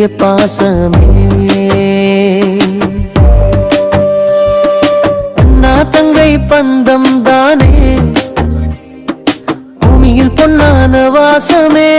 பெரிய பாசமே. அண்ணா தங்கை பந்தம் தானே பூமியில் பொன்னான வாசமே.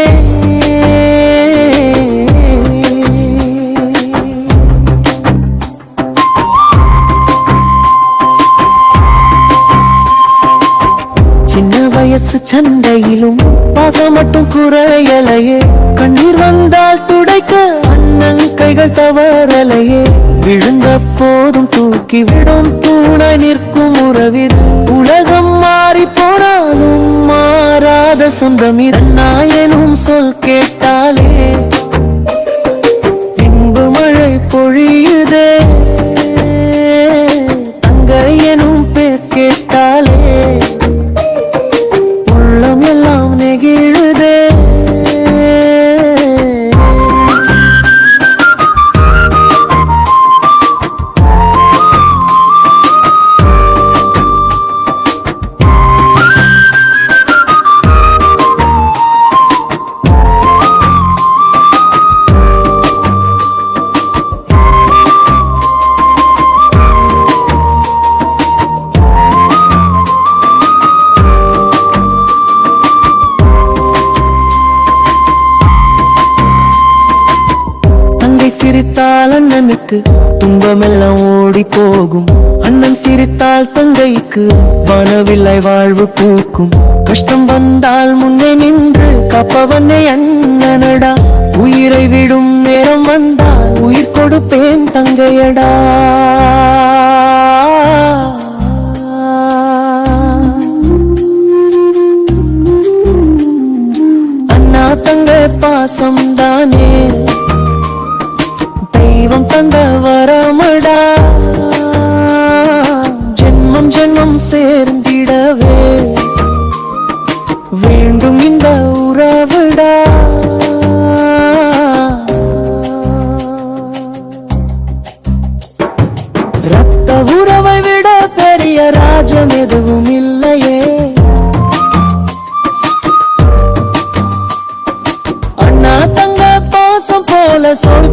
சின்ன வயசு சண்டையிலும் பாசம் மட்டும் குறையலையே. கண்ணீர் வந்தால் துடைக்க அண்ணன் கைகள் தவறலையே. விழுந்த போதும் தூக்கி விடும் தூணை நிற்கும் உறவில். உலகம் மாறி போனாலும் மாறாத சொந்தம் அண்ணா எனும் சொல் கேட்டாலே பின்பு மழை பொழியுதே. தங்கை எனும் பேர் கேட்டாலே உள்ளம் எல்லாம் நெகிழுதே. சிரித்தால் அண்ணனுக்கு துன்பமெல்லாம் ஓடி போகும். அண்ணன் சிரித்தால் தங்கைக்கு வானவில்லை வாழ்வு பூக்கும். கஷ்டம் வந்தால் முன்னே நின்று காப்பவனே அண்ணனடா. உயிரை விடும் நேரம் வந்தால் உயிர் கொடுப்பேன் தங்கையடா. அண்ணா தங்கை பாசம் தானே தெய்வம் தந்த வரமடா. ஜென்மம் ஜென்மம் சேர்ந்திடவே வேண்டும் இந்த உறவுடா. ரத்த உறவை விட பெரிய ராஜம் எதுவும் இல்லையே. அண்ணா தங்க பாசம் போல சொல்